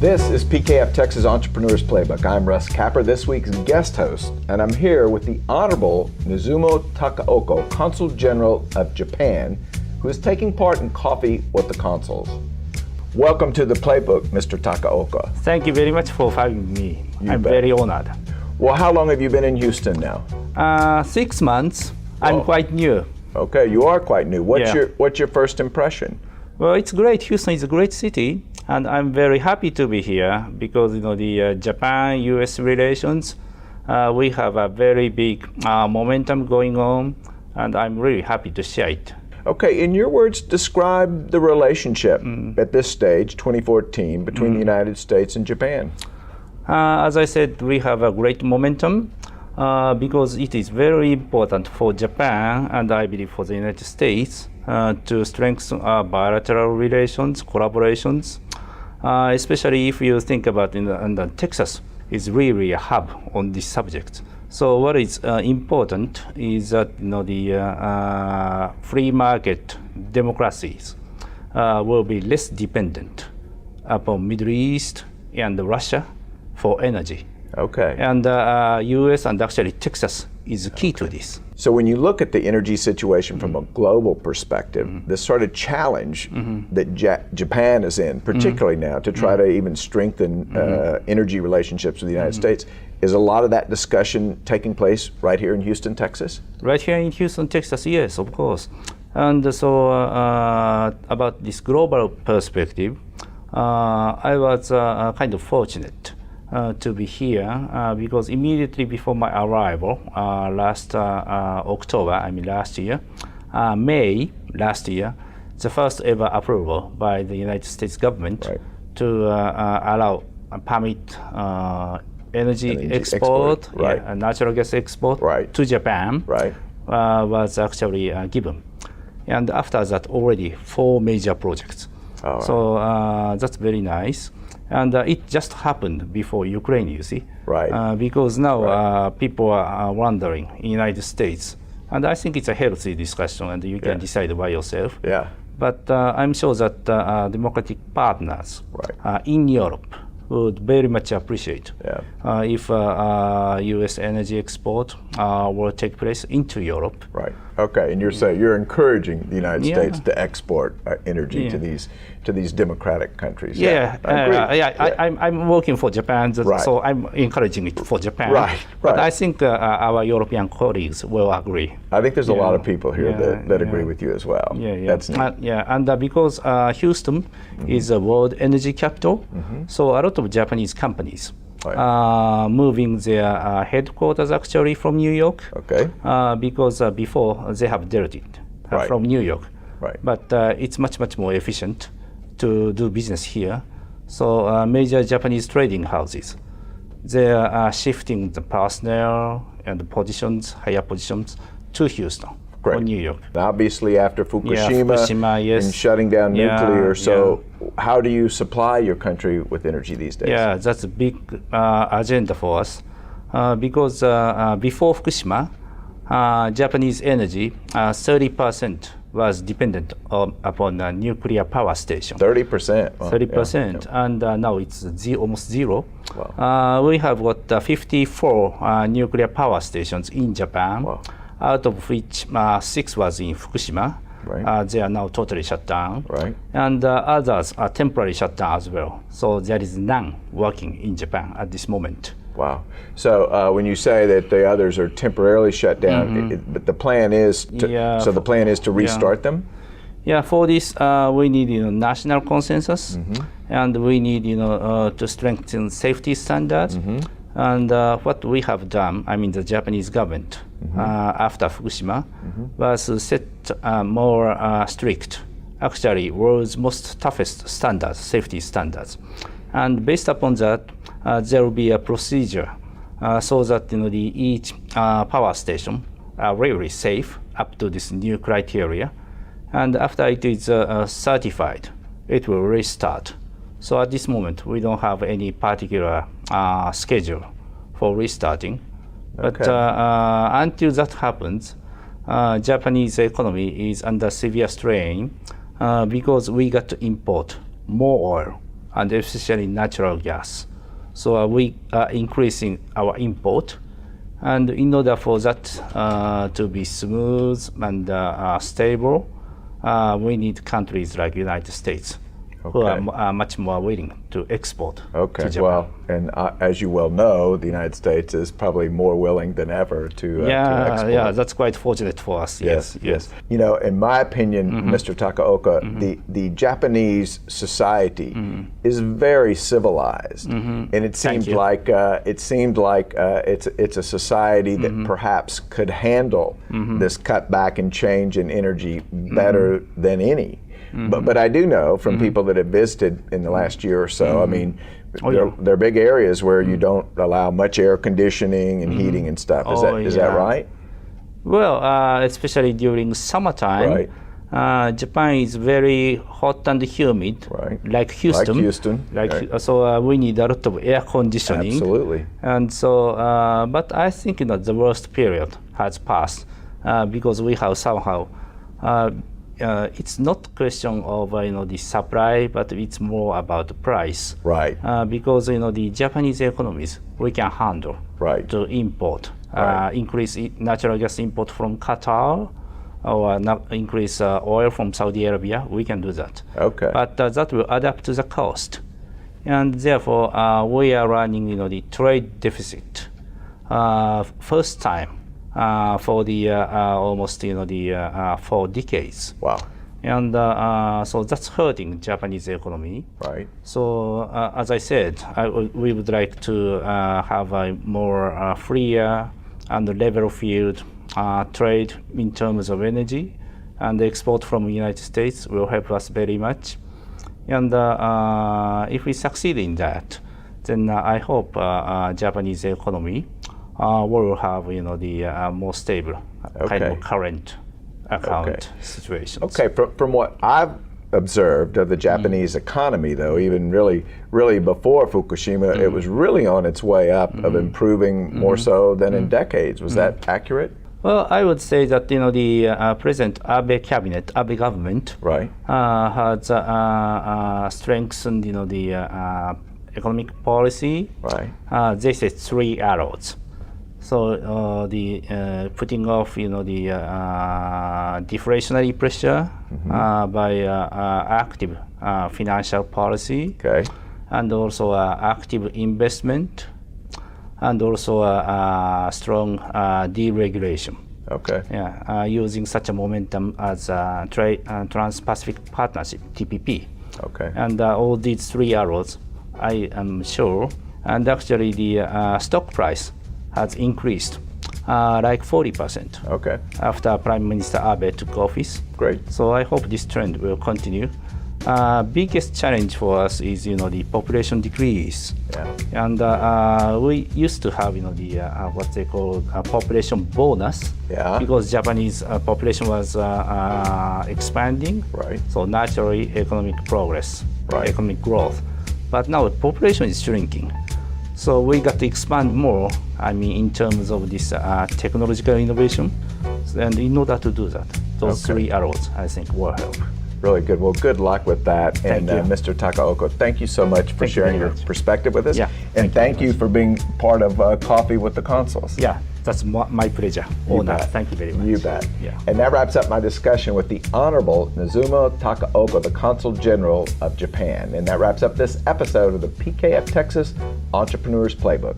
This is PKF Texas Entrepreneurs Playbook. I'm Russ Capper, this week's guest host, and I'm here with the Honorable Nozomu Takaoka, Consul General of Japan, who is taking part in Cofee with the Consuls. Welcome to the Playbook, Mr. Takaoka. Thank you very much for having me. I'm very honored. Well, how long have you been in Houston now? 6 months. I'm quite new. Okay, you are quite new. What's your first impression? Well, it's great. Houston is a great city, and I'm very happy to be here because the Japan-U.S. relations, we have a very big momentum going on, and I'm really happy to share it. Okay, in your words, describe the relationship at this stage, 2014, between the United States and Japan. As I said, we have a great momentum because it is very important for Japan, and I believe for the United States, to strengthen our bilateral relations, collaborations, especially if you think about Texas is really a hub on this subject. So what is important is that the free market democracies will be less dependent upon Middle East and Russia for energy. Okay. And U.S. and actually Texas is key to this. So when you look at the energy situation from a global perspective, this sort of challenge that Japan is in, particularly now, to try to even strengthen energy relationships with the United States, is a lot of that discussion taking place right here in Houston, Texas? Right here in Houston, Texas, yes, of course. And so about this global perspective, I was kind of fortunate to be here because immediately before my arrival last October, last year, May last year, the first ever approval by the United States government to allow permit energy export, natural gas export to Japan was actually given. And after that, already 4 major projects. So that's very nice. And it just happened before Ukraine, you see. Because now people are wondering in the United States. And I think it's a healthy discussion, and you can decide by yourself. But I'm sure that democratic partners in Europe would very much appreciate if U.S. energy export will take place into Europe. Okay, and you're saying you're encouraging the United States to export energy to these democratic countries. I'm working for Japan, so I'm encouraging it for Japan. But I think our European colleagues will agree. I think there's a lot of people here that agree with you as well. That's neat. And because Houston is a world energy capital, so a lot of Japanese companies moving their headquarters actually from New York. Because before they have dealt it from New York. But it's much more efficient to do business here. So major Japanese trading houses, they are shifting the personnel and the positions, higher positions, to Houston or New York. Obviously after Fukushima and shutting down nuclear, so how do you supply your country with energy these days? That's a big agenda for us because before Fukushima, Japanese energy, 30% was dependent upon a nuclear power station. 30%? Wow. 30%, and now it's almost zero. We have got 54 nuclear power stations in Japan, out of which 6 was in Fukushima. They are now totally shut down. And others are temporarily shut down as well. So there is none working in Japan at this moment. Wow. So when you say that the others are temporarily shut down, but the plan is to restart them? For this we need national consensus, and we need to strengthen safety standards. And what we have done, the Japanese government after Fukushima was to set more strict, actually world's most toughest standards, safety standards. And based upon that, there will be a procedure so that each power station are really safe up to this new criteria. And after it is certified, it will restart. So at this moment, we don't have any particular schedule for restarting. But until that happens, Japanese economy is under severe strain because we got to import more oil and especially natural gas. So we are increasing our import. And in order for that to be smooth and stable, we need countries like United States who are much more willing to export to Japan. Well, and as you well know, the United States is probably more willing than ever to export. Yeah, that's quite fortunate for us. Yes. You know, in my opinion, Mr. Takaoka, the Japanese society is very civilized, and it seems like it's a society that perhaps could handle this cutback and change in energy better than any. But I do know from people that have visited in the last year or so, I mean, there are big areas where you don't allow much air conditioning and heating and stuff. Is that right? Well, especially during summertime, Japan is very hot and humid, like Houston. So we need a lot of air conditioning. Absolutely. And so, but I think the worst period has passed because we have somehow. It's not question of the supply, but it's more about the price. Right. Because the Japanese economies we can handle to import, increase natural gas import from Qatar, or increase oil from Saudi Arabia. We can do that. Okay. But that will adapt to the cost, and therefore we are running the trade deficit first time. For the almost 4 decades. Wow. And so that's hurting Japanese economy. Right. So as I said, we would like to have a more freer and level field trade in terms of energy, and the export from the United States will help us very much. And if we succeed in that, then I hope Japanese economy will have the more stable kind of current account situation. Okay, from what I've observed of the Japanese economy, though, even really before Fukushima, it was really on its way up of improving more so than in decades. Was that accurate? Well, I would say that the present Abe cabinet, Abe government, has strengthened the economic policy. Right. They say 3 arrows. So the putting off the deflationary pressure by active financial policy, and also active investment, and also strong deregulation. Using such a momentum as Trans-Pacific Partnership (TPP). And all these 3 arrows, I am sure, and actually the stock price has increased like 40% after Prime Minister Abe took office. Great. So I hope this trend will continue. Biggest challenge for us is the population decrease. And we used to have the what they call a population bonus because Japanese population was expanding. So naturally economic progress, economic growth. But now the population is shrinking. So we got to expand more, in terms of this technological innovation. And in order to do that, those 3 arrows, I think, will help. Really good. Well, good luck with that. Thank you. Mr. Takaoka, thank you so much for sharing your perspective with us. And thank you for being part of Coffee with the Consuls. That's my pleasure. Thank you very much. You bet. And that wraps up my discussion with the Honorable Nozomu Takaoka, the Consul General of Japan. And that wraps up this episode of the PKF Texas Entrepreneurs Playbook.